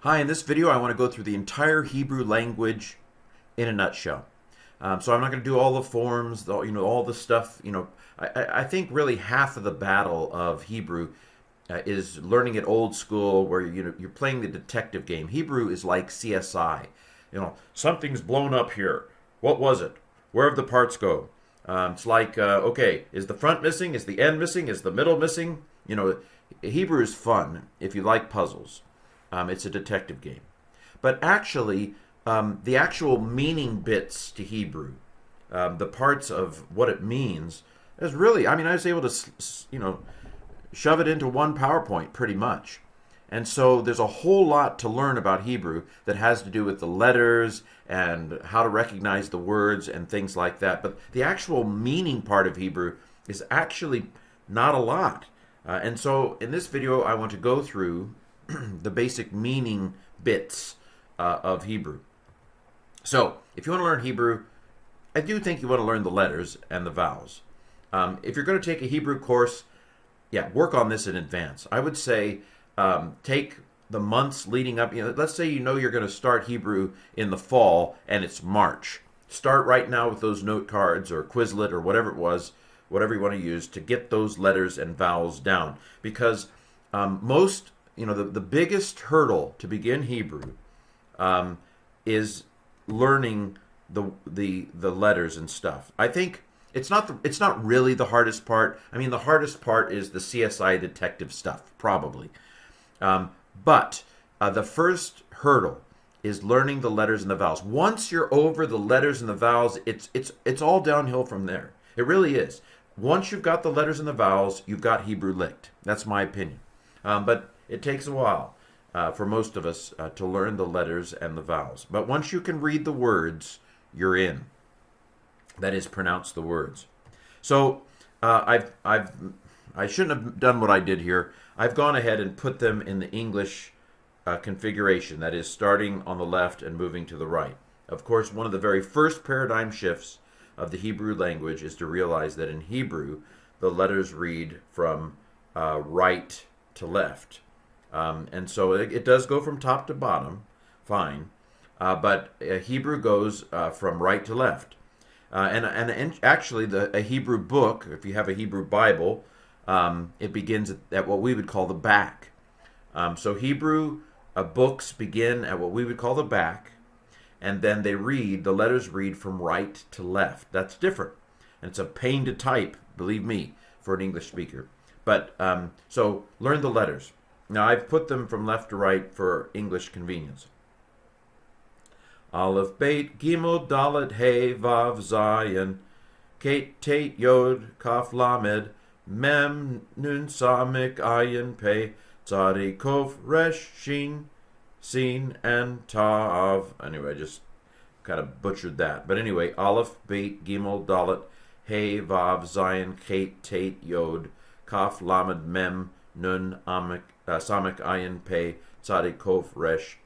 Hi, in this video I want to go through the entire Hebrew language in a nutshell. So I'm not going to do all the forms, all the stuff. I think really half of the battle of Hebrew is learning it old school, where you're playing the detective game. Hebrew is like CSI. Something's blown up here. What was it? Where have the parts go? It's like, okay, is the front missing? Is the end missing? Is the middle missing? Hebrew is fun if you like puzzles. It's a detective game. But actually, the actual meaning bits to Hebrew, the parts of what it means, is really, I was able to, shove it into one PowerPoint pretty much. And so there's a whole lot to learn about Hebrew that has to do with the letters and how to recognize the words and things like that. But the actual meaning part of Hebrew is actually not a lot. And so in this video, I want to go through the basic meaning bits of Hebrew. So, if you want to learn Hebrew, I do think you want to learn the letters and the vowels. If you're going to take a Hebrew course, work on this in advance. I would say take the months leading up. Let's say you're going to start Hebrew in the fall and it's March. Start right now with those note cards or Quizlet or whatever it was, whatever you want to use to get those letters and vowels down. Because the biggest hurdle to begin Hebrew is learning the letters and stuff. I think it's not really the hardest part. The hardest part is the CSI detective stuff, probably. But the first hurdle is learning the letters and the vowels. Once you're over the letters and the vowels, it's all downhill from there. It really is. Once you've got the letters and the vowels, you've got Hebrew licked. That's my opinion. But it takes a while for most of us to learn the letters and the vowels. But once you can read the words, you're in. That is, pronounce the words. So I shouldn't have done what I did here. I've gone ahead and put them in the English configuration. That is, starting on the left and moving to the right. Of course, one of the very first paradigm shifts of the Hebrew language is to realize that in Hebrew, the letters read from right to left. And so it does go from top to bottom, fine. But Hebrew goes from right to left. And actually, a Hebrew book, if you have a Hebrew Bible, it begins at what we would call the back. So Hebrew books begin at what we would call the back, and then the letters read from right to left. That's different. And it's a pain to type, believe me, for an English speaker. But so learn the letters. Now, I've put them from left to right for English convenience. Aleph, Beit, Gimel, Dalet, Hey, Vav, Zayin, Ket, Tet, Yod, Kaf, Lamed, Mem, Nun, Samik, Ayin, Pei, Tzadi, Kof, Resh, Shin, Sin, and Tav. Anyway, I just kind of butchered that. But anyway, Aleph, Beit, Gimel, Dalet, Hey, Vav, Zayin, Ket, Tet, Yod, Kaf, Lamed, Mem, Nun, Amik, Samik, Ayin, Pei, Tzadi, Kof, Resh,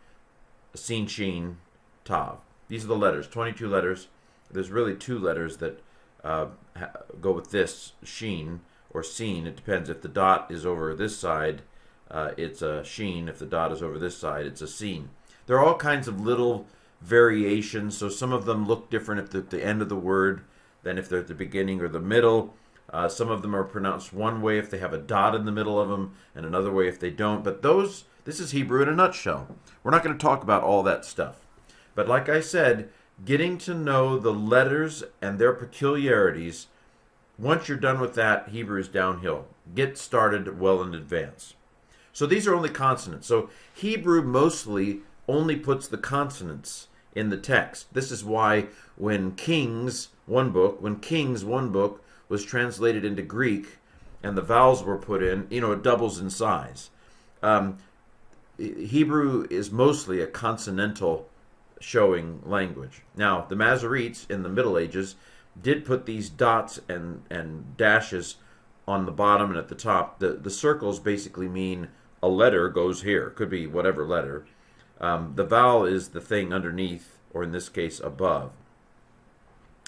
Sin, Shin, Tav. These are the letters, 22 letters. There's really two letters that go with this, Shin or Sin. It depends. If the dot is over this side, it's a Shin. If the dot is over this side, it's a Sin. There are all kinds of little variations, so some of them look different if they're at the end of the word than if they're at the beginning or the middle. Some of them are pronounced one way if they have a dot in the middle of them, and another way if they don't. But this is Hebrew in a nutshell. We're not going to talk about all that stuff. But like I said, getting to know the letters and their peculiarities, once you're done with that, Hebrew is downhill. Get started well in advance. So these are only consonants. So Hebrew mostly only puts the consonants in the text. This is why when Kings, one book, was translated into Greek and the vowels were put in, it doubles in size. Hebrew is mostly a consonantal showing language. Now, the Masoretes in the Middle Ages did put these dots and dashes on the bottom and at the top. The circles basically mean a letter goes here. Could be whatever letter. The vowel is the thing underneath, or in this case, above.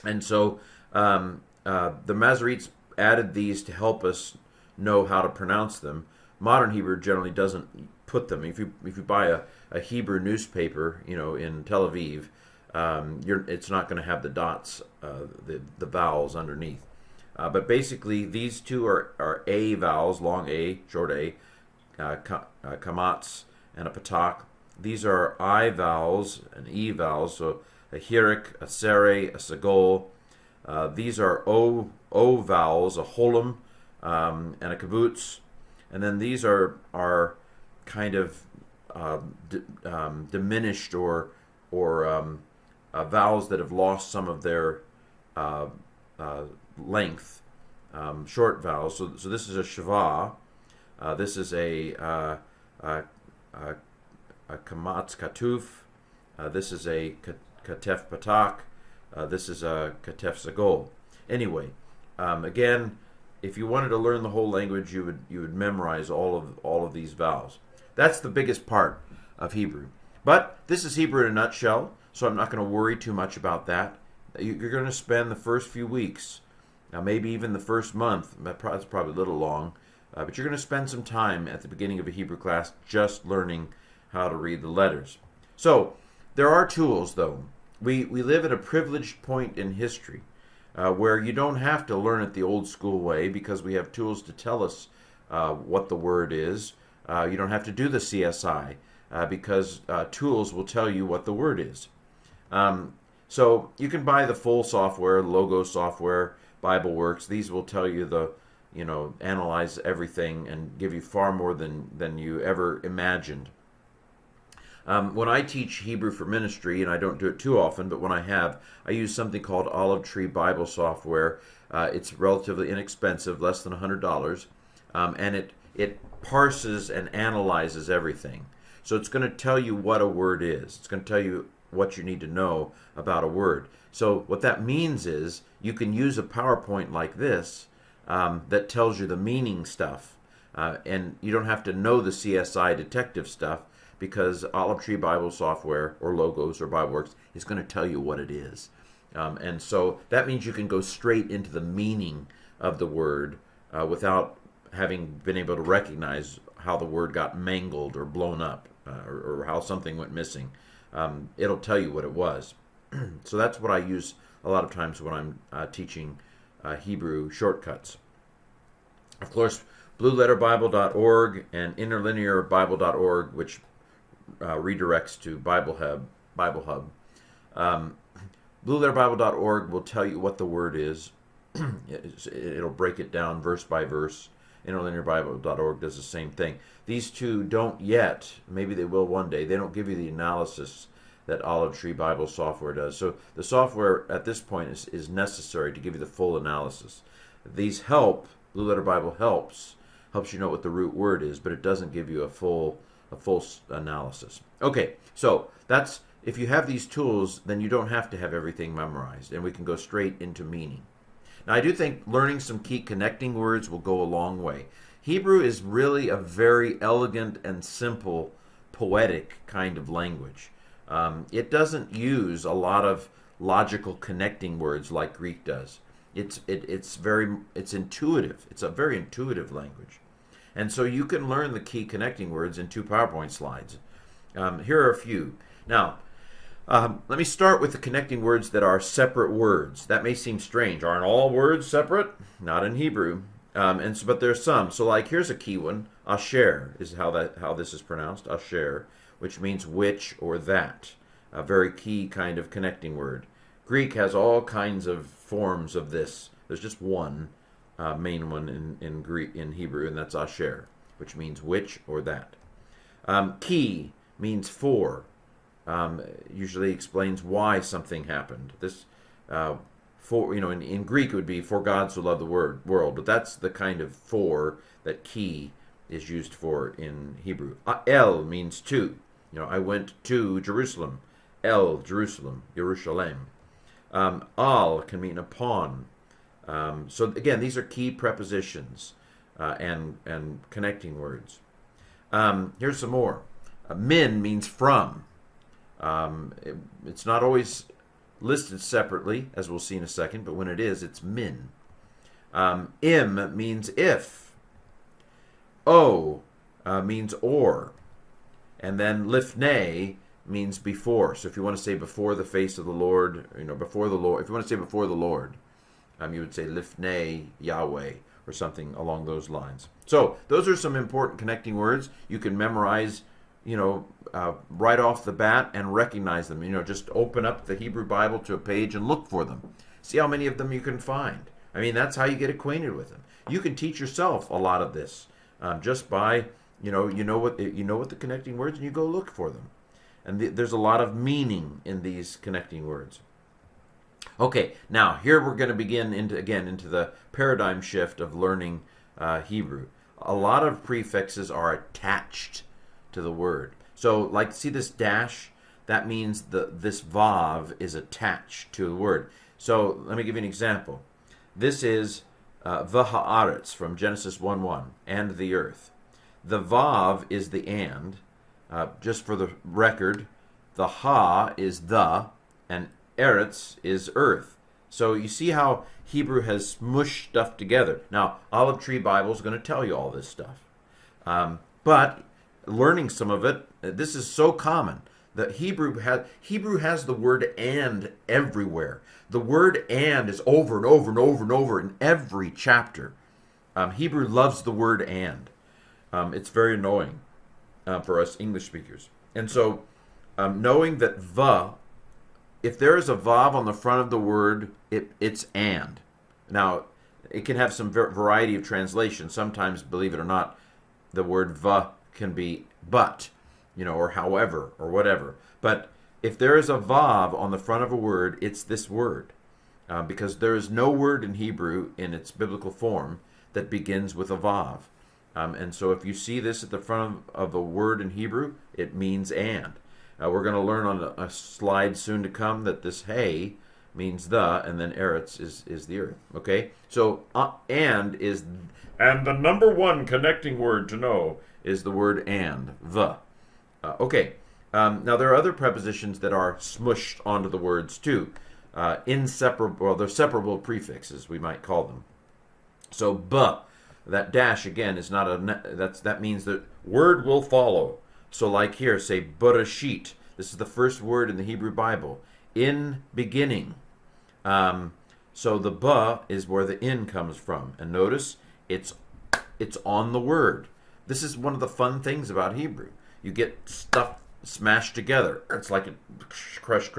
And so the Masoretes added these to help us know how to pronounce them. Modern Hebrew generally doesn't put them. If you buy a Hebrew newspaper, in Tel Aviv, it's not going to have the dots, the vowels underneath. But basically, these two are A vowels, long A, short A, kamatz, and a patak. These are I vowels and E vowels, so a hirik, a sere, a sagol. These are O vowels, a holam, and a kibbutz. And then these are kind of diminished or vowels that have lost some of their length, short vowels. So this is a shava. This is a kamatz katuf. This is a katef patak. This is a katef sagol. Anyway, again, if you wanted to learn the whole language, you would memorize all of these vowels. That's the biggest part of Hebrew. But this is Hebrew in a nutshell, so I'm not going to worry too much about that. You're going to spend the first few weeks, maybe even the first month. That's probably a little long, but you're going to spend some time at the beginning of a Hebrew class just learning how to read the letters. So there are tools, though. We live at a privileged point in history where you don't have to learn it the old school way because we have tools to tell us what the word is. You don't have to do the CSI because tools will tell you what the word is. So you can buy the full software, Logo software, BibleWorks. These will tell you analyze everything and give you far more than you ever imagined. When I teach Hebrew for ministry, and I don't do it too often, but when I use something called Olive Tree Bible software. It's relatively inexpensive, less than $100, and it parses and analyzes everything. So it's going to tell you what a word is. It's going to tell you what you need to know about a word. So what that means is you can use a PowerPoint like this that tells you the meaning stuff, and you don't have to know the CSI detective stuff, because Olive Tree Bible software or Logos or BibleWorks is going to tell you what it is. And so that means you can go straight into the meaning of the word without having been able to recognize how the word got mangled or blown up or how something went missing. It'll tell you what it was. So that's what I use a lot of times when I'm teaching Hebrew shortcuts. Of course, blueletterbible.org and interlinearbible.org, which redirects to Bible Hub. Blueletterbible.org will tell you what the word is. It'll break it down verse by verse. Interlinearbible.org does the same thing. These two don't yet. Maybe they will one day. They don't give you the analysis that Olive Tree Bible software does. So the software at this point is necessary to give you the full analysis. These help. Blue Letter Bible helps you know what the root word is, but it doesn't give you a full analysis. Okay, so that's, if you have these tools, then you don't have to have everything memorized, and we can go straight into meaning. Now, I do think learning some key connecting words will go a long way. Hebrew is really a very elegant and simple, poetic kind of language. It doesn't use a lot of logical connecting words like Greek does. It's intuitive. It's a very intuitive language. And so you can learn the key connecting words in 2 PowerPoint slides. Here are a few. Now, let me start with the connecting words that are separate words. That may seem strange. Aren't all words separate? Not in Hebrew. But there's some. So like, here's a key one. Asher is how this is pronounced. Asher, which means which or that. A very key kind of connecting word. Greek has all kinds of forms of this. There's just one main one in Hebrew, and that's asher, which means which or that. Ki means for. Usually explains why something happened. This in Greek it would be for God so loved the world, but that's the kind of for that ki is used for in Hebrew. El means to. I went to Jerusalem. El, Jerusalem, Yerushalayim. Al can mean upon. So again, these are key prepositions and connecting words. Here's some more. Min means from. It's not always listed separately, as we'll see in a second, but when it is, it's min. Im means if. O means or. And then lifnei means before. So if you want to say before the face of the Lord, before the Lord, if you want to say before the Lord, you would say lifnei Yahweh or something along those lines. So those are some important connecting words. You can memorize, right off the bat and recognize them. Just open up the Hebrew Bible to a page and look for them. See how many of them you can find. That's how you get acquainted with them. You can teach yourself a lot of this just by, you know what the connecting words, and you go look for them. And there's a lot of meaning in these connecting words. Okay, now here we're going to begin into the paradigm shift of learning Hebrew. A lot of prefixes are attached to the word. So, see this dash? That means this vav is attached to the word. So let me give you an example. This is v'ha'aretz from Genesis 1:1, and the earth. The vav is the and. Just for the record, the ha is the, and eretz is earth. So you see how Hebrew has smushed stuff together. Now, Olive Tree Bible is going to tell you all this stuff. But learning some of it, this is so common. That Hebrew has the word and everywhere. The word and is over and over and over and over in every chapter. Hebrew loves the word and. It's very annoying for us English speakers. And so, knowing that if there is a vav on the front of the word, it's and. Now, it can have some variety of translation. Sometimes, believe it or not, the word can be but, or however, or whatever. But if there is a vav on the front of a word, it's this word. Because there is no word in Hebrew in its biblical form that begins with a vav. And so if you see this at the front of a word in Hebrew, it means and. We're going to learn on a slide soon to come that this hey means the, and then eretz is the earth. Okay? So and the number one connecting word to know is the word and, the. Okay. Now there are other prepositions that are smushed onto the words too. Inseparable, they're separable prefixes, we might call them. So that dash again is not that means that word will follow. So like here, say Bereshit. This is the first word in the Hebrew Bible. In beginning. So the is where the in comes from. And notice it's on the word. This is one of the fun things about Hebrew. You get stuff smashed together. It's like a crush.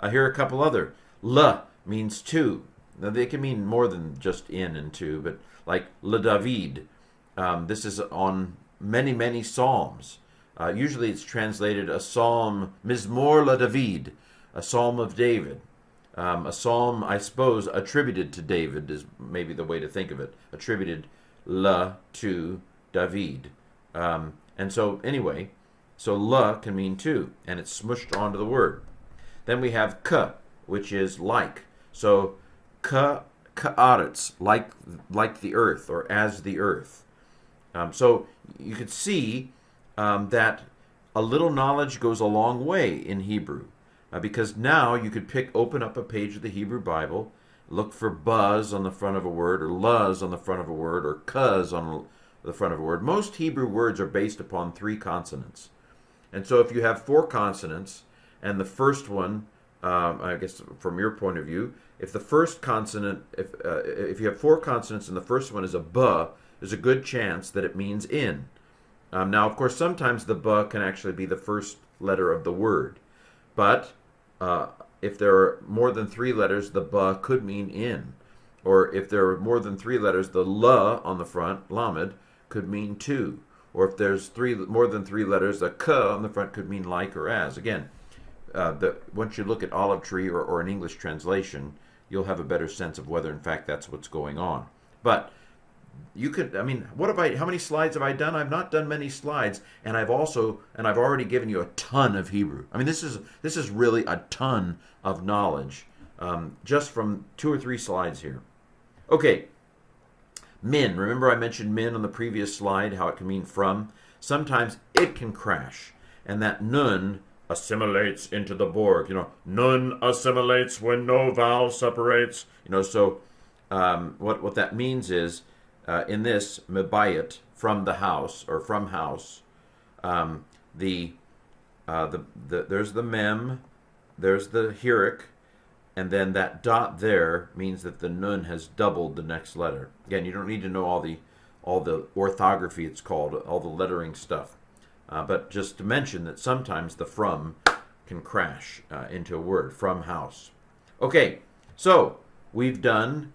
Here are a couple other. La means two. Now they can mean more than just in and two, but like Le David. This is on many psalms. Usually it's translated a psalm, Mizmor Le David, a psalm of David. A psalm, I suppose, attributed to David is maybe the way to think of it. Attributed La to David. And so anyway, so La can mean two, and it's smushed onto the word. Then we have Ka, which is like. So Ka'aretz, like the earth, or as the earth. So you could see that a little knowledge goes a long way in Hebrew. Because now you could open up a page of the Hebrew Bible, look for buzz on the front of a word, or luz on the front of a word, or cuz on the front of a word. Most Hebrew words are based upon 3 consonants. And so if you have 4 consonants, and the first one, I guess from your point of view, if the first consonant, if you have 4 consonants and the first one is a b, there's a good chance that it means in. Now, of course, sometimes the b can actually be the first letter of the word. But if there are more than 3 letters, the b could mean in. Or if there are more than 3 letters, the l on the front, lamed, could mean to. Or if there's more than 3 letters, the k on the front could mean like or as. Again, once you look at Olive Tree or an English translation, you'll have a better sense of whether, in fact, that's what's going on. But you could, how many slides have I done? I've not done many slides, and I've already given you a ton of Hebrew. This is really a ton of knowledge, just from 2 or 3 slides here. Okay, min. Remember I mentioned min on the previous slide, how it can mean from. Sometimes it can crash, and that nun assimilates into the Borg. Nun assimilates when no vowel separates. So what that means is in this mebayit, from the house or from house, the there's the mem, there's the hirik, and then that dot there means that the nun has doubled the next letter. Again, you don't need to know all the orthography, it's called, all the lettering stuff. But just to mention that sometimes the from can crash into a word, from house. Okay, so we've done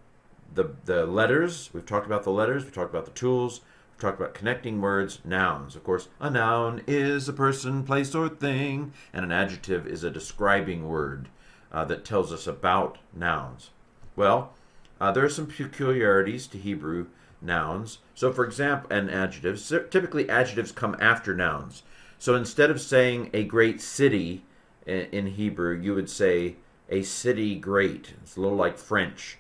the letters. We've talked about the letters. We've talked about the tools. We've talked about connecting words, nouns. Of course, a noun is a person, place, or thing, and an adjective is a describing word that tells us about nouns. Well, there are some peculiarities to Hebrew nouns. So, for example, and adjectives. Typically, adjectives come after nouns. So instead of saying a great city in Hebrew, you would say a city great. It's a little like French.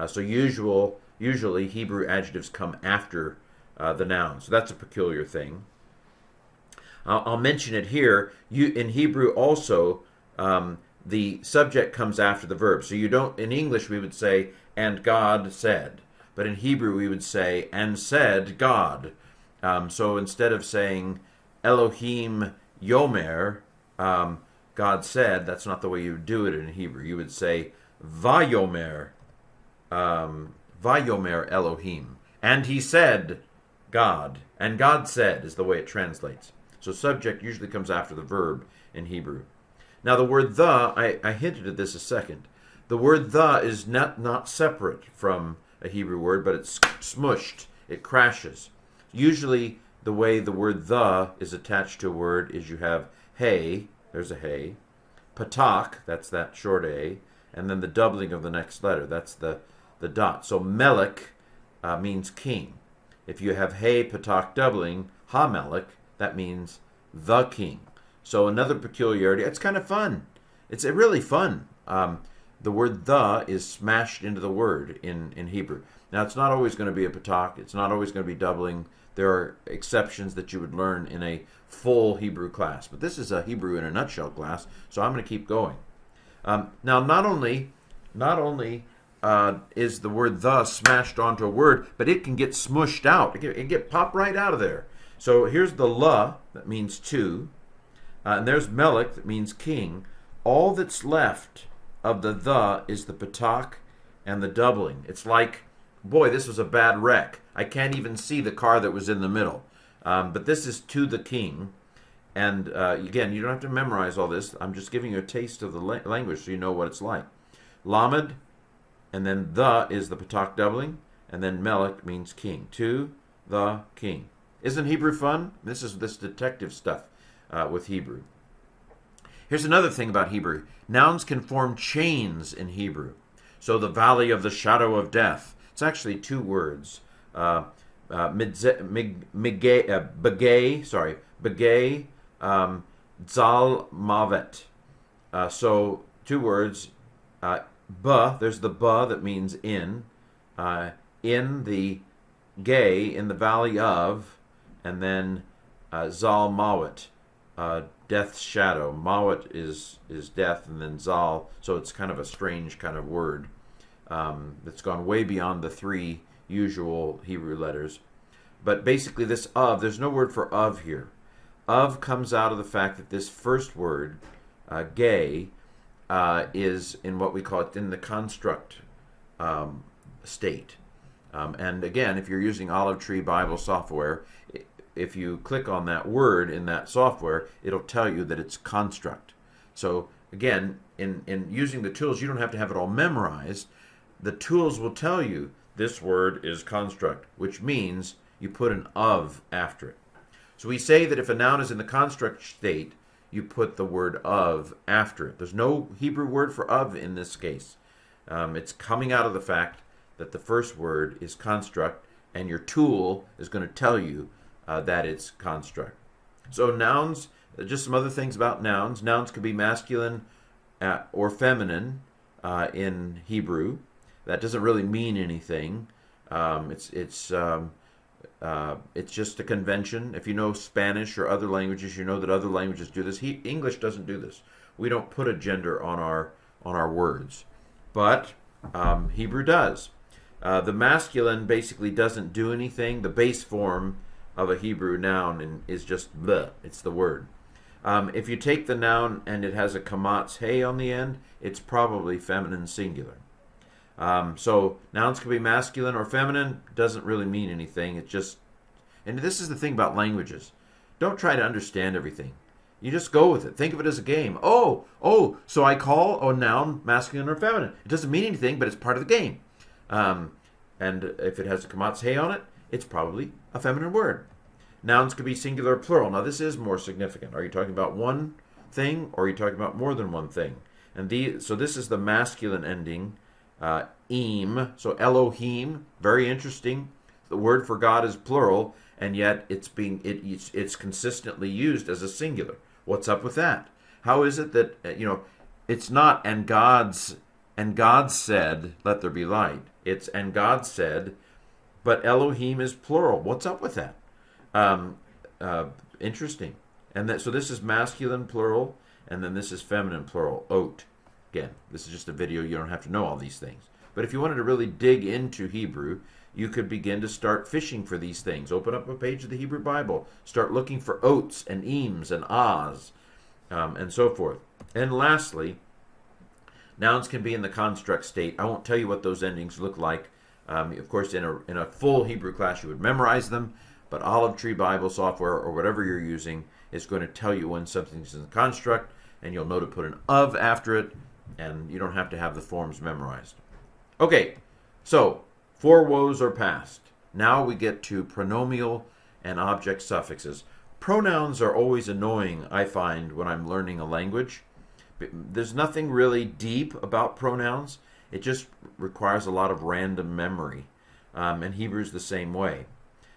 So usually Hebrew adjectives come after the noun. So that's a peculiar thing. I'll mention it here. In Hebrew also, the subject comes after the verb. So you don't, in English we would say, and God said. But in Hebrew we would say, and said God. So instead of saying Elohim Yomer, God said, that's not the way you would do it in Hebrew. You would say Vayomer, Vayomer Elohim. And he said God. And God said is the way it translates. So subject usually comes after the verb in Hebrew. Now the word the, I hinted at this a second. The word the is not separate from a Hebrew word, but it's smushed. It crashes. Usually the way the word the is attached to a word is you have hey, there's a hey, patak, that's that short a, and then the doubling of the next letter, that's the dot. So melech means king. If you have hey, patak doubling, ha melech, that means the king. So another peculiarity, it's kind of fun. It's really fun. The word the is smashed into the word in Hebrew. Now, it's not always going to be a patak. It's not always going to be doubling. There are exceptions that you would learn in a full Hebrew class. But this is a Hebrew in a nutshell class, so I'm going to keep going. Now, not only is the word the smashed onto a word, but it can get smushed out. It can get popped right out of there. So here's the la, that means two. And there's melech, that means king. All that's left of the is the patak and the doubling. It's like, boy, this was a bad wreck. I can't even see the car that was in the middle. But this is to the king. And again, you don't have to memorize all this. I'm just giving you a taste of the language so you know what it's like. Lamed, and then the is the patak doubling, and then melech means king. To the king. Isn't Hebrew fun? This is this detective stuff with Hebrew. Here's another thing about Hebrew. Nouns can form chains in Hebrew. So the valley of the shadow of death. It's actually two words. Begay, Zal Mavet. So two words. There's the ba that means in the gay, in the valley of, and then Zal Mawet, death's shadow. Mawet is death, and then Zal, so it's kind of a strange kind of word that's gone way beyond the three usual Hebrew letters. But basically this of, there's no word for of here. Of comes out of the fact that this first word, gay, is in what we call it in the construct state. And again, if you're using Olive Tree Bible software, if you click on that word in that software, it'll tell you that it's construct. So again, in using the tools, you don't have to have it all memorized. The tools will tell you this word is construct, which means you put an of after it. So we say that if a noun is in the construct state, you put the word of after it. There's no Hebrew word for of in this case. It's coming out of the fact that the first word is construct, and your tool is going to tell you that it's construct. So nouns, just some other things about nouns. Nouns could be masculine or feminine in Hebrew. That doesn't really mean anything. It's just a convention. If you know Spanish or other languages, you know that other languages do this. English doesn't do this. We don't put a gender on our words, but Hebrew does. The masculine basically doesn't do anything. The base form of a Hebrew noun is just bleh. It's the word. If you take the noun and it has a kamatz hey on the end, it's probably feminine singular. So nouns can be masculine or feminine. Doesn't really mean anything. It's just, and this is the thing about languages. Don't try to understand everything. You just go with it. Think of it as a game. Oh, so I call a noun masculine or feminine. It doesn't mean anything, but it's part of the game. And if it has a kamatz hey on it, it's probably a feminine word. Nouns can be singular or plural. Now this is more significant. Are you talking about one thing or are you talking about more than one thing? And so this is the masculine ending, im. So Elohim, very interesting. The word for God is plural, and yet it's consistently used as a singular. What's up with that? How is it that it's not and God said, let there be light. It's and God said, but Elohim is plural. What's up with that? Interesting. And so this is masculine plural, and then this is feminine plural, ot. Again, this is just a video. You don't have to know all these things. But if you wanted to really dig into Hebrew, you could begin to start fishing for these things. Open up a page of the Hebrew Bible. Start looking for oats and ems and ahs, and so forth. And lastly, nouns can be in the construct state. I won't tell you what those endings look like. Of course, in a full Hebrew class, you would memorize them. But Olive Tree Bible software or whatever you're using is going to tell you when something's in the construct, and you'll know to put an of after it, and you don't have to have the forms memorized. Okay, so 4 woes are past. Now we get to pronomial and object suffixes. Pronouns are always annoying, I find, when I'm learning a language. There's nothing really deep about pronouns. It just requires a lot of random memory, and Hebrew's the same way.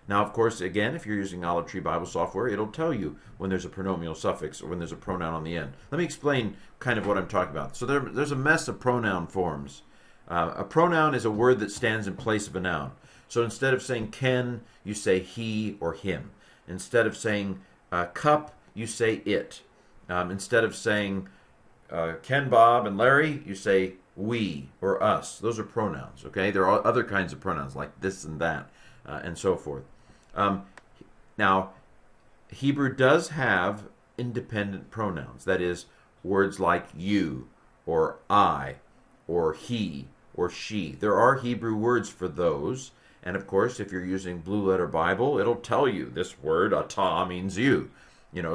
Now, of course, again, if you're using Olive Tree Bible software, it'll tell you when there's a pronomial suffix or when there's a pronoun on the end. Let me explain kind of what I'm talking about. So there's a mess of pronoun forms. A pronoun is a word that stands in place of a noun. So instead of saying Ken, you say he or him. Instead of saying cup, you say it. Instead of saying Ken, Bob, and Larry, you say we or us. Those are pronouns, okay? There are other kinds of pronouns like this and that and so forth. Now, Hebrew does have independent pronouns. That is, words like you or I or he or she. There are Hebrew words for those. And of course, if you're using Blue Letter Bible, it'll tell you this word, atah, means you.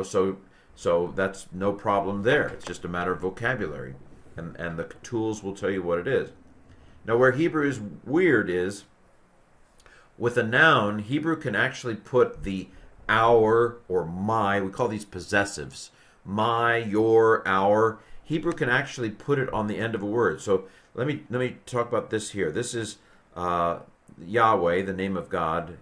So that's no problem there. It's just a matter of vocabulary. And the tools will tell you what it is. Now, where Hebrew is weird is, with a noun, Hebrew can actually put the our or my, we call these possessives, my, your, our. Hebrew can actually put it on the end of a word. So let me talk about this here. This is Yahweh, the name of God.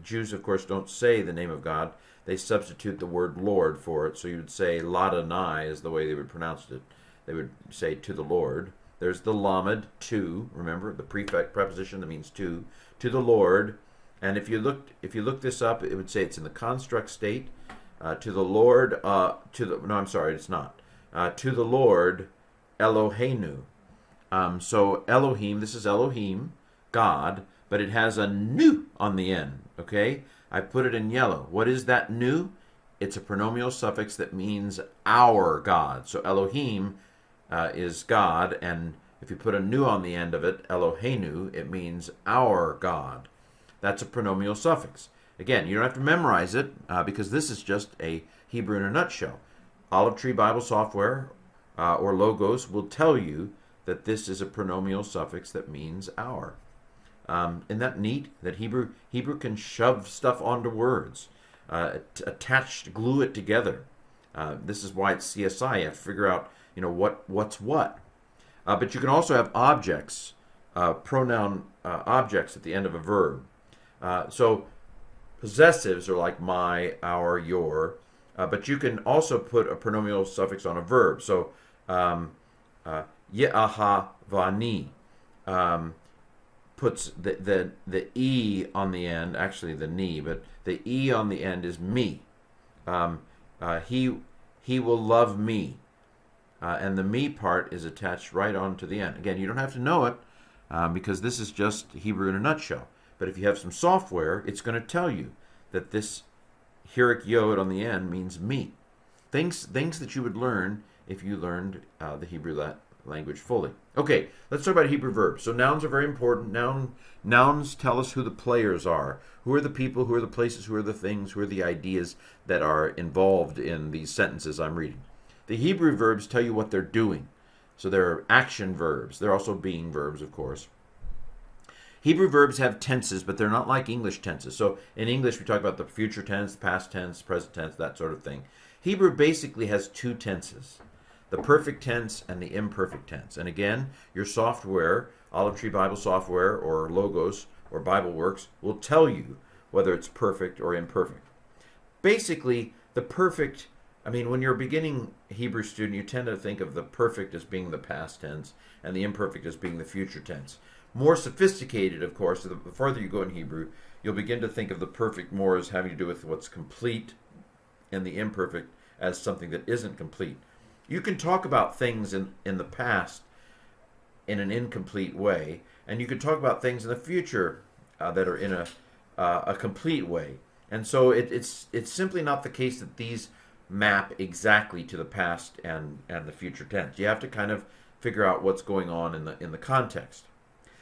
Jews, of course, don't say the name of God. They substitute the word Lord for it. So you would say Ladonai is the way they would pronounce it. They would say to the Lord. There's the lamed, to, remember, the preposition that means to the Lord. And if you look this up, it would say it's in the construct state. To the Lord, no, I'm sorry, it's not. To the Lord, Eloheinu. So Elohim, this is Elohim, God, but it has a nu on the end, okay? I put it in yellow. What is that nu? It's a pronomial suffix that means our God. So Elohim is God, and if you put a nu on the end of it, Eloheinu, it means our God. That's a pronomial suffix. Again, you don't have to memorize it because this is just a Hebrew in a nutshell. Olive Tree Bible software or Logos will tell you that this is a pronomial suffix that means our. Isn't that neat? That Hebrew can shove stuff onto words, glue it together. This is why it's CSI. You have to figure out, what's what. But you can also have objects, pronoun objects at the end of a verb. So possessives are like my, our, your. But you can also put a pronominal suffix on a verb. So ye'aha vani puts the e on the end, actually the ni, but the e on the end is me. He will love me. And the me part is attached right on to the end. Again, you don't have to know it, because this is just Hebrew in a nutshell. But if you have some software, it's going to tell you that this Hirik Yod on the end means me. Things that you would learn if you learned the Hebrew language fully. Okay, let's talk about Hebrew verbs. So nouns are very important. Nouns tell us who the players are. Who are the people, who are the places, who are the things, who are the ideas that are involved in these sentences I'm reading. The Hebrew verbs tell you what they're doing. So they're action verbs. They're also being verbs, of course. Hebrew verbs have tenses, but they're not like English tenses. So in English, we talk about the future tense, the past tense, present tense, that sort of thing. Hebrew basically has two tenses, the perfect tense and the imperfect tense. And again, your software, Olive Tree Bible software or Logos or BibleWorks, will tell you whether it's perfect or imperfect. Basically, the perfect, when you're a beginning Hebrew student, you tend to think of the perfect as being the past tense and the imperfect as being the future tense. More sophisticated, of course, the farther you go in Hebrew, you'll begin to think of the perfect more as having to do with what's complete and the imperfect as something that isn't complete. You can talk about things in the past in an incomplete way, and you can talk about things in the future that are in a complete way. And so it's simply not the case that these map exactly to the past and the future tense. You have to kind of figure out what's going on in the context.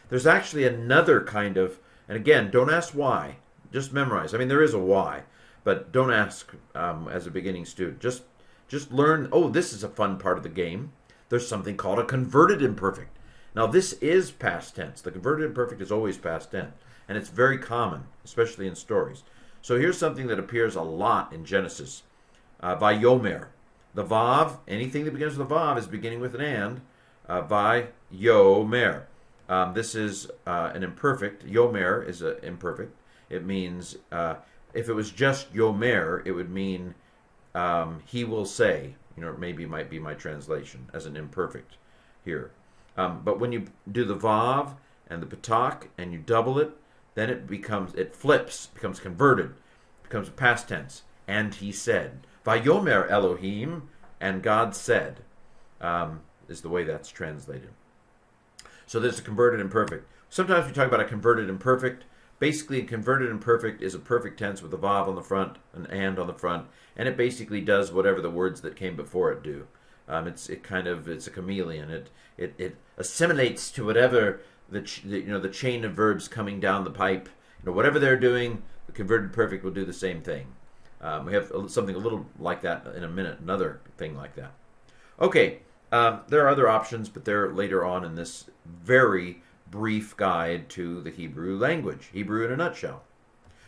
There's actually another kind of, and again, don't ask why, just memorize. There is a why, but don't ask as a beginning student. Just learn, this is a fun part of the game. There's something called a converted imperfect. Now, this is past tense. The converted imperfect is always past tense, and it's very common, especially in stories. So here's something that appears a lot in Genesis. Vayomer. The vav, anything that begins with a vav is beginning with an and. Vayomer. This is an imperfect. Yomer is an imperfect. It means, if it was just Yomer, it would mean he will say. Maybe might be my translation as an imperfect here. But when you do the vav and the patak and you double it, then it flips, becomes converted, becomes a past tense. And he said. Vayomer Elohim, and God said, is the way that's translated. So there's a converted imperfect. Sometimes we talk about a converted imperfect. Basically, a converted imperfect is a perfect tense with a vav on the front, an and on the front, and it basically does whatever the words that came before it do. It's a chameleon. It assimilates to whatever the chain of verbs coming down the pipe. Whatever they're doing, the converted perfect will do the same thing. We have something a little like that in a minute, another thing like that. Okay, there are other options, but they're later on in this very brief guide to the Hebrew language, Hebrew in a nutshell.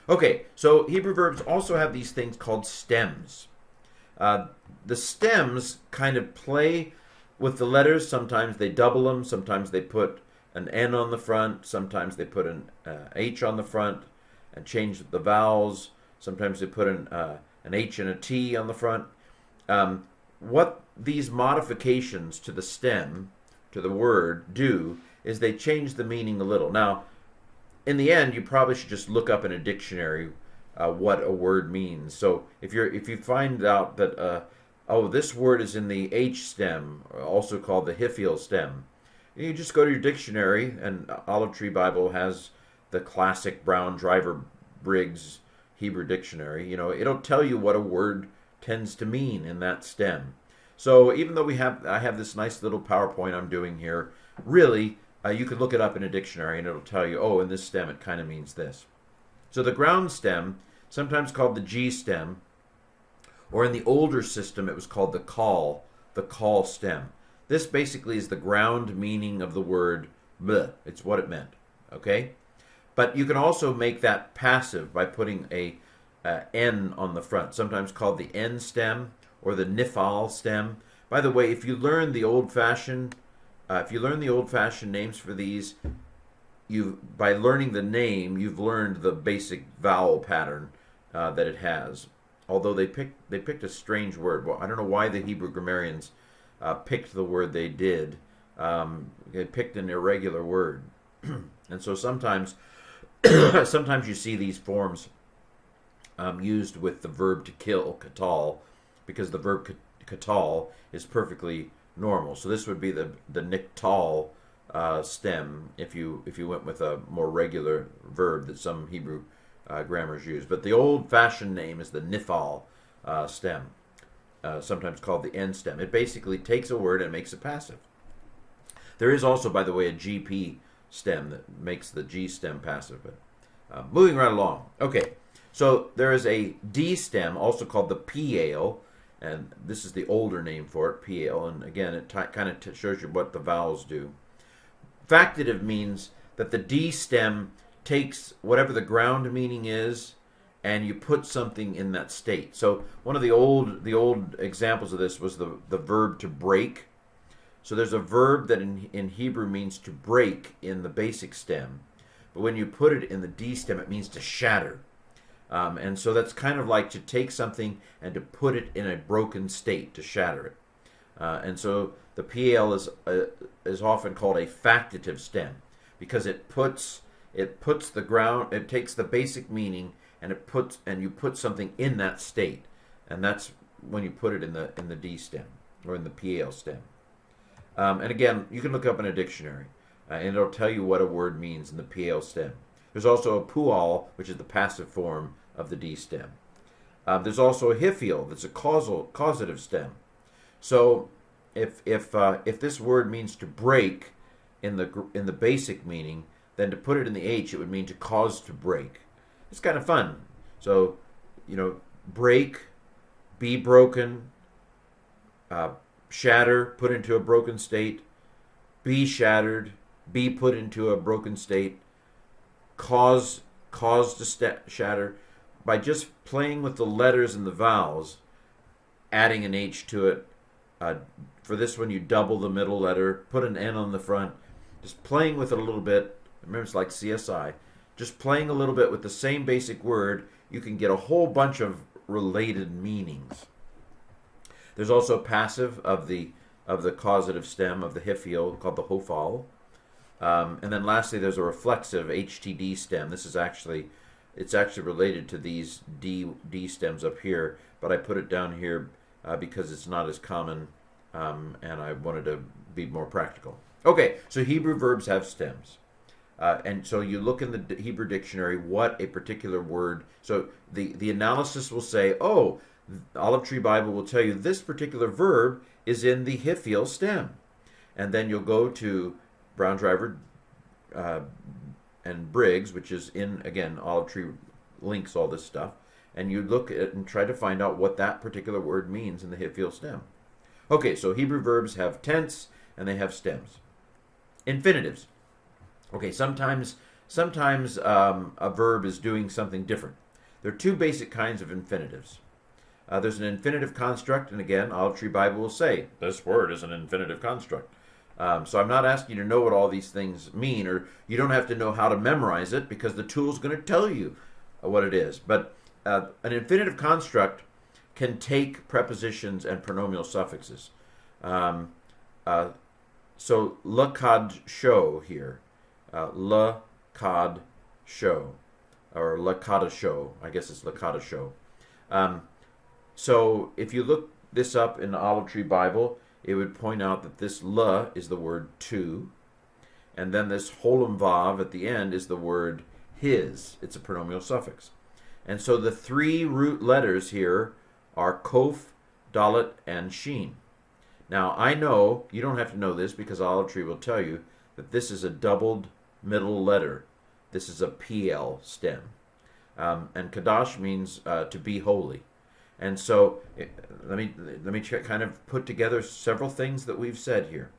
Okay, so Hebrew verbs also have these things called stems. The stems kind of play with the letters. Sometimes they double them, sometimes they put an N on the front, sometimes they put an H on the front and change the vowels. Sometimes they put an H and a T on the front. What these modifications to the stem, to the word, do is they change the meaning a little. Now, in the end, you probably should just look up in a dictionary what a word means. So if you find out that this word is in the H stem, also called the Hifil stem, you just go to your dictionary, and Olive Tree Bible has the classic Brown Driver Briggs Hebrew dictionary. It'll tell you what a word tends to mean in that stem. So even though I have this nice little PowerPoint I'm doing here, really you could look it up in a dictionary and it'll tell you, in this stem it kind of means this. So the ground stem, sometimes called the G stem, or in the older system it was called the call stem. This basically is the ground meaning of the word bleh. It's what it meant. Okay? But you can also make that passive by putting a N on the front, sometimes called the N stem or the Nifal stem. By the way, if you learn the old-fashioned names for these, by learning the name, you've learned the basic vowel pattern that it has. Although they picked a strange word. Well, I don't know why the Hebrew grammarians picked the word they did. They picked an irregular word, and so sometimes you see these forms used with the verb to kill, katal, because the verb katal is perfectly normal. So this would be the niktal stem if you went with a more regular verb that some Hebrew grammars use. But the old-fashioned name is the nifal stem, sometimes called the end stem. It basically takes a word and makes it passive. There is also, by the way, a GP stem that makes the G stem passive. But moving right along. Okay, so there is a D stem, also called the PL, and this is the older name for it, PL. And again, it kind of shows you what the vowels do. Factative means that the D stem takes whatever the ground meaning is, and you put something in that state. So one of the old examples of this was the verb to break. So there's a verb that in Hebrew means to break in the basic stem, but when you put it in the D stem, it means to shatter. And so that's kind of like to take something and to put it in a broken state, to shatter it. And so the PL is often called a factative stem because it puts the ground, it takes the basic meaning and you put something in that state, and that's when you put it in the D stem or in the PL stem. And again, you can look up in a dictionary, and it'll tell you what a word means in the PL stem. There's also a pual, which is the passive form of the D stem. There's also a hiphil, that's a causative stem. So if this word means to break in the basic meaning, then to put it in the H, it would mean to cause to break. It's kind of fun. So, break, be broken, shatter, put into a broken state, be shattered, be put into a broken state, cause to shatter. By just playing with the letters and the vowels, adding an H to it. For this one, you double the middle letter, put an N on the front. Just playing with it a little bit. Remember, it's like CSI. Just playing a little bit with the same basic word, you can get a whole bunch of related meanings. There's also a passive of the causative stem of the hiphil called the hofal. And then lastly, there's a reflexive HTD stem. This is actually related to these D stems up here, but I put it down here because it's not as common, and I wanted to be more practical. Okay, so Hebrew verbs have stems. And so you look in the Hebrew dictionary what a particular word, so the analysis will say, oh, the Olive Tree Bible will tell you this particular verb is in the hiphil stem. And then you'll go to Brown Driver and Briggs, which is in, again, Olive Tree links all this stuff, and you look at it and try to find out what that particular word means in the hiphil stem. Okay, so Hebrew verbs have tense and they have stems. Infinitives. Okay, sometimes a verb is doing something different. There are two basic kinds of infinitives. There's an infinitive construct, and again, Olive Tree Bible will say, this word is an infinitive construct. So I'm not asking you to know what all these things mean, or you don't have to know how to memorize it, because the tool's going to tell you what it is. But an infinitive construct can take prepositions and pronominal suffixes. So lakad show here. Lakad show. Or lakada show. I guess it's lakada show. So if you look this up in the Olive Tree Bible, it would point out that this la is the word to, and then this holem vav at the end is the word his. It's a pronominal suffix. And so the three root letters here are kof, dalet, and shin. Now, I know, you don't have to know this because Olive Tree will tell you that this is a doubled middle letter. This is a PL stem. And Kadash means to be holy. And so let me kind of put together several things that we've said here.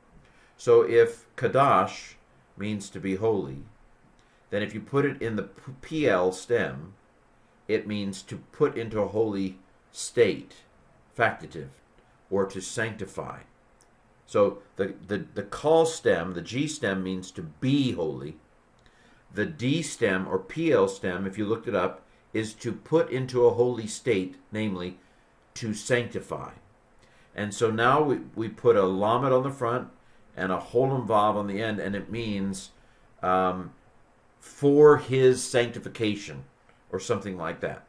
So if Kadash means to be holy, then if you put it in the PL stem, it means to put into a holy state, factative, or to sanctify. So the call stem, the G stem, means to be holy. The D stem or PL stem, if you looked it up, is to put into a holy state, namely to sanctify. And so now we put a lamed on the front and a holem vav on the end, and it means for his sanctification or something like that.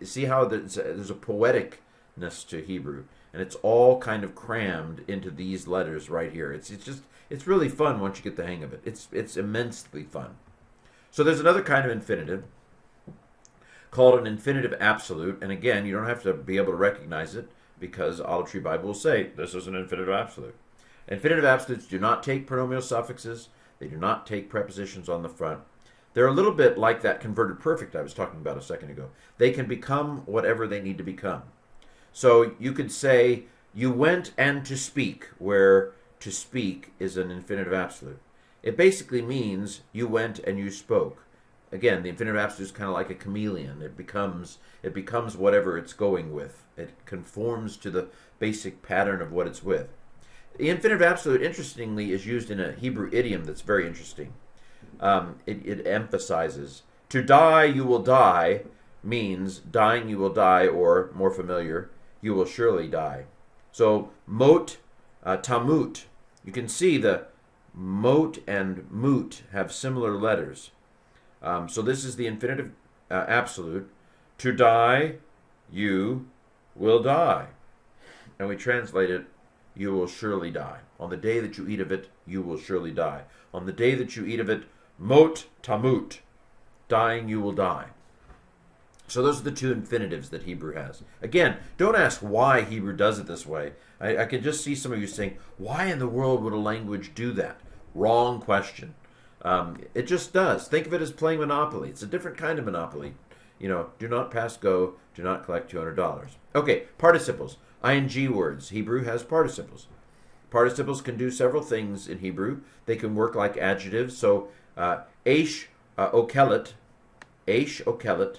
See how there's a poeticness to Hebrew. and it's all kind of crammed into these letters right here. It's really fun once you get the hang of it. It's immensely fun. So there's another kind of infinitive called an infinitive absolute, and again, you don't have to be able to recognize it because Olive Tree Bible will say this is an infinitive absolute. Infinitive absolutes do not take pronominal suffixes. They do not take prepositions on the front. They're a little bit like that converted perfect I was talking about a second ago. They can become whatever they need to become. So you could say, you went and to speak, where to speak is an infinitive absolute. It basically means you went and you spoke. Again, the infinitive absolute is kind of like a chameleon. It becomes whatever it's going with. It conforms to the basic pattern of what it's with. The infinitive absolute, interestingly, is used in a Hebrew idiom that's very interesting. It emphasizes, to die you will die means dying you will die, or more familiar, you will surely die. So mot, tamut, you can see the mot and mut have similar letters. So this is the infinitive absolute. To die, you will die. And we translate it, you will surely die. On the day that you eat of it, you will surely die. On the day that you eat of it, mot tamut, dying you will die. So those are the two infinitives that Hebrew has. Again, don't ask why Hebrew does it this way. I can just see some of you saying, why in the world would a language do that? Wrong question. It just does. Think of it as playing Monopoly. It's a different kind of Monopoly. You know, do not pass go, do not collect $200. Okay, participles. ING words. Hebrew has participles. Participles can do several things in Hebrew. They can work like adjectives. So, Aish okelet. Aish okelet.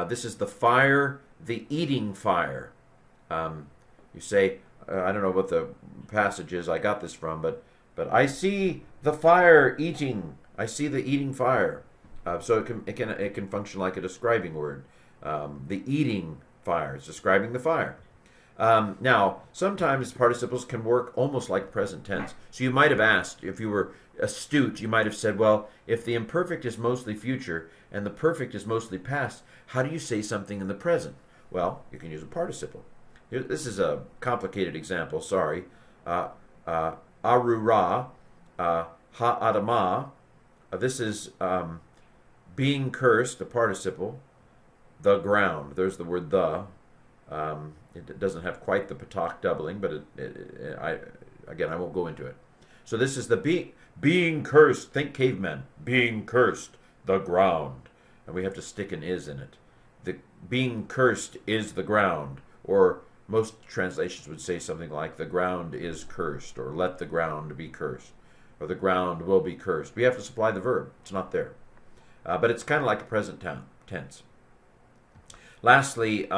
This is the fire, the eating fire. You say, I don't know what the passage is I got this from, but I see the fire eating. I see the eating fire. So it can function like a describing word. The eating fire is describing the fire. Now, sometimes participles can work almost like present tense. So you might have asked, if you were astute, you might have said, well, if the imperfect is mostly future and the perfect is mostly past, how do you say something in the present? Well, you can use a participle. This is a complicated example, sorry. Arura, ha'adama. This is being cursed, a participle. The ground. There's the word the. It doesn't have quite the patak doubling, but I won't go into it. So this is the being cursed. Think cavemen. Being cursed, the ground. And we have to stick an is in it. The being cursed is the ground. Or most translations would say something like, the ground is cursed, or let the ground be cursed, or the ground will be cursed. We have to supply the verb. It's not there. But it's kind of like a present tense. Lastly,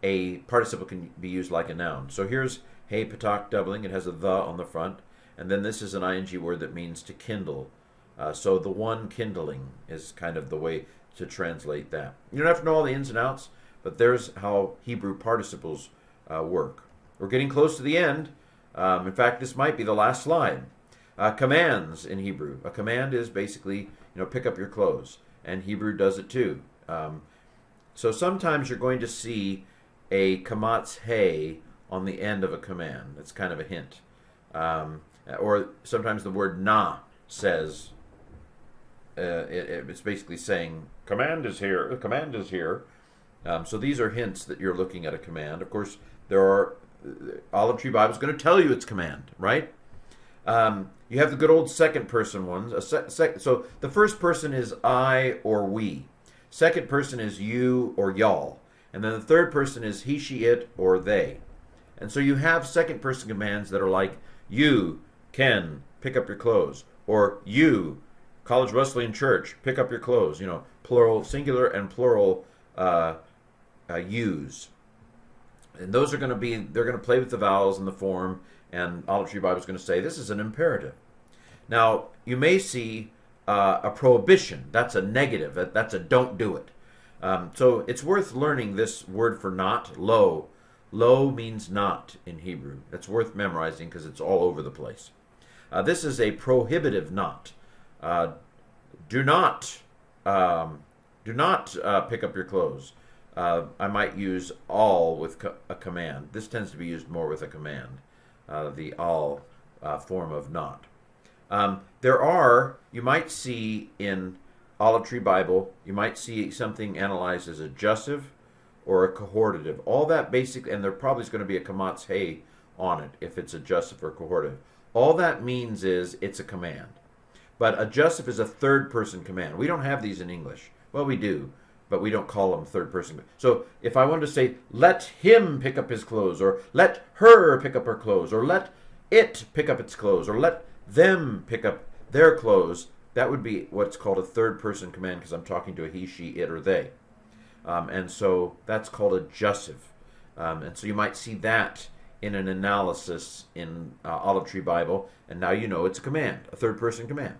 a participle can be used like a noun. So here's hey patak doubling. It has a the on the front. And then this is an ing word that means to kindle. So the one kindling is kind of the way to translate that. You don't have to know all the ins and outs, but there's how Hebrew participles work. We're getting close to the end. In fact, this might be the last slide. Commands in Hebrew. A command is basically, pick up your clothes. And Hebrew does it too. So sometimes you're going to see a kamatz hey on the end of a command. That's kind of a hint. Or sometimes the word na says, it's basically saying, command is here, command is here. So these are hints that you're looking at a command. Of course, there are, Olive Tree Bible is going to tell you it's command, right? You have the good old second person ones. So the first person is I or we. Second person is you or y'all. And then the third person is he, she, it, or they. And so you have second person commands that are like, you can pick up your clothes. Or you, College Wesleyan Church, pick up your clothes. Plural, singular and plural use. And those are going to be, they're going to play with the vowels in the form, and Olive Tree Bible is going to say this is an imperative. Now, you may see a prohibition. That's a negative. That's a don't do it. So it's worth learning this word for not, lo. Lo means not in Hebrew. That's worth memorizing because it's all over the place. This is a prohibitive not. Do not pick up your clothes. I might use all with a command. This tends to be used more with a command, the all form of not. You might see in Olive Tree Bible, you might see something analyzed as adjussive or a cohortative. All that basic, and there probably is going to be a kamatz hey on it if it's adjussive or cohortative. All that means is it's a command. But adjussive is a third person command. We don't have these in English. Well, we do, but we don't call them third person. So if I wanted to say, let him pick up his clothes, or let her pick up her clothes, or let it pick up its clothes, or let them pick up their clothes, that would be what's called a third person command because I'm talking to a he, she, it, or they. And so that's called adjussive. And so you might see that in an analysis in Olive Tree Bible, and now you know it's a command, a third person command.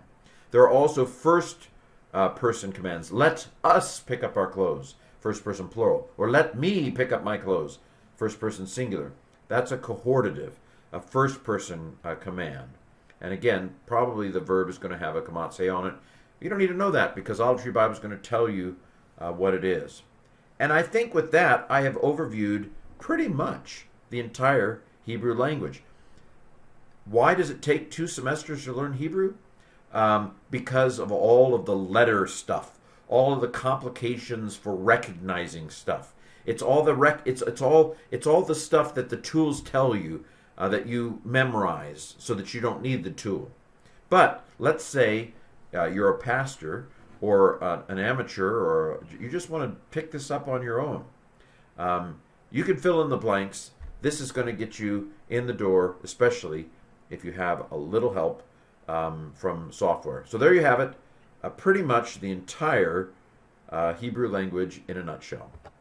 There are also first person commands. Let us pick up our clothes, first person plural. Or let me pick up my clothes, first person singular. That's a cohortative, a first person command. And again, probably the verb is going to have a kamatse on it. You don't need to know that because Olive Tree Bible is going to tell you what it is. And I think with that, I have overviewed pretty much the entire Hebrew language. Why does it take 2 semesters to learn Hebrew? Because of all of the letter stuff, all of the complications for recognizing stuff. It's all the it's all the stuff that the tools tell you that you memorize so that you don't need the tool. But let's say you're a pastor or an amateur, or you just want to pick this up on your own. You can fill in the blanks. This is going to get you in the door, especially if you have a little help from software. So there you have it, pretty much the entire Hebrew language in a nutshell.